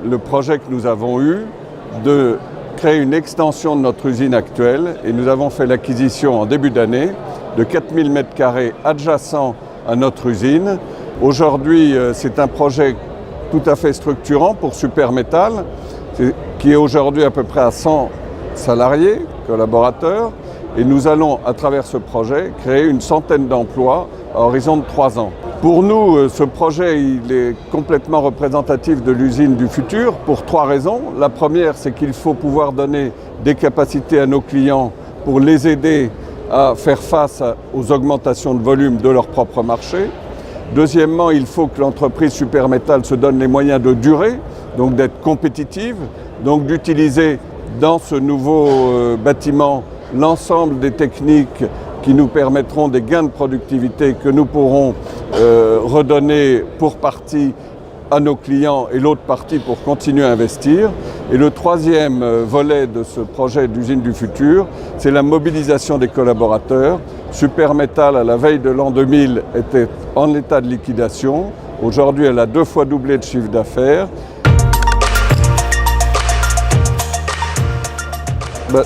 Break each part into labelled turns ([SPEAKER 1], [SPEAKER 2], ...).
[SPEAKER 1] le projet que nous avons eu de créer une extension de notre usine actuelle et nous avons fait l'acquisition en début d'année de 4000 m² adjacents à notre usine. Aujourd'hui, c'est un projet tout à fait structurant pour Super-Métal, qui est aujourd'hui à peu près à 100 salariés, collaborateurs, et nous allons, à travers ce projet, créer une centaine d'emplois à horizon de 3 ans. Pour nous, ce projet il est complètement représentatif de l'usine du futur pour 3 raisons. La première, c'est qu'il faut pouvoir donner des capacités à nos clients pour les aider à faire face aux augmentations de volume de leur propre marché. Deuxièmement, il faut que l'entreprise Super-Métal se donne les moyens de durer, donc d'être compétitive, donc d'utiliser dans ce nouveau bâtiment l'ensemble des techniques qui nous permettront des gains de productivité que nous pourrons redonner pour partie à nos clients et l'autre partie pour continuer à investir. Et le troisième volet de ce projet d'usine du futur, c'est la mobilisation des collaborateurs. Super-Métal, à la veille de l'an 2000, était en état de liquidation. Aujourd'hui, elle a 2 fois doublé de chiffre d'affaires.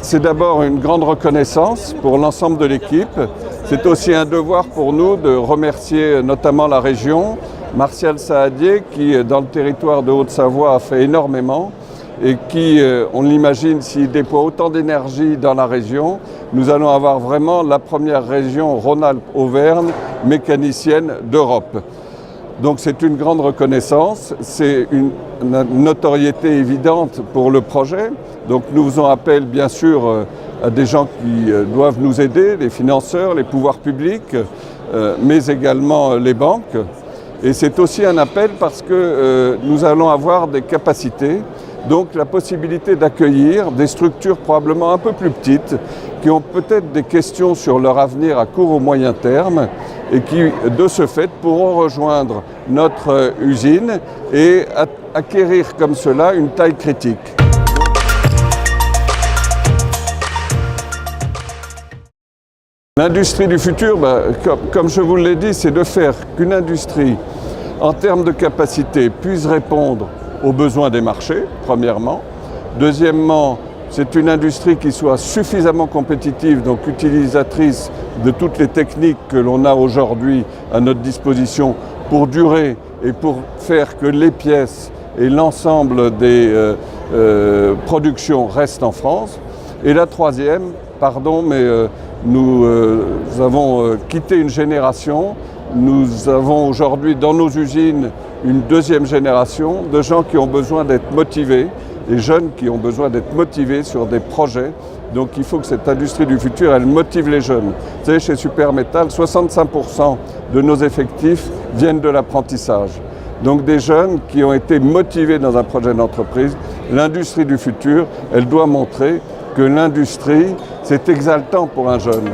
[SPEAKER 1] C'est d'abord une grande reconnaissance pour l'ensemble de l'équipe. C'est aussi un devoir pour nous de remercier notamment la région, Martial Saadier, qui dans le territoire de Haute-Savoie a fait énormément et qui, on l'imagine, s'il déploie autant d'énergie dans la région, nous allons avoir vraiment la première région Rhône-Alpes-Auvergne mécanicienne d'Europe. Donc c'est une grande reconnaissance, c'est une notoriété évidente pour le projet. Donc nous faisons appel bien sûr à des gens qui doivent nous aider, les financeurs, les pouvoirs publics, mais également les banques. Et c'est aussi un appel parce que nous allons avoir des capacités, donc la possibilité d'accueillir des structures probablement un peu plus petites, qui ont peut-être des questions sur leur avenir à court ou moyen terme, et qui, de ce fait, pourront rejoindre notre usine et acquérir comme cela une taille critique. L'industrie du futur, comme je vous l'ai dit, c'est de faire qu'une industrie, en termes de capacité, puisse répondre aux besoins des marchés, premièrement. Deuxièmement, c'est une industrie qui soit suffisamment compétitive, donc utilisatrice de toutes les techniques que l'on a aujourd'hui à notre disposition pour durer et pour faire que les pièces et l'ensemble des productions restent en France. Et la troisième, nous avons quitté une génération. Nous avons aujourd'hui dans nos usines une deuxième génération de gens qui ont besoin d'être motivés, des jeunes qui ont besoin d'être motivés sur des projets. Donc il faut que cette industrie du futur, elle motive les jeunes. Vous savez, chez Super-Métal, 65% de nos effectifs viennent de l'apprentissage. Donc des jeunes qui ont été motivés dans un projet d'entreprise. L'industrie du futur, elle doit montrer que l'industrie, c'est exaltant pour un jeune.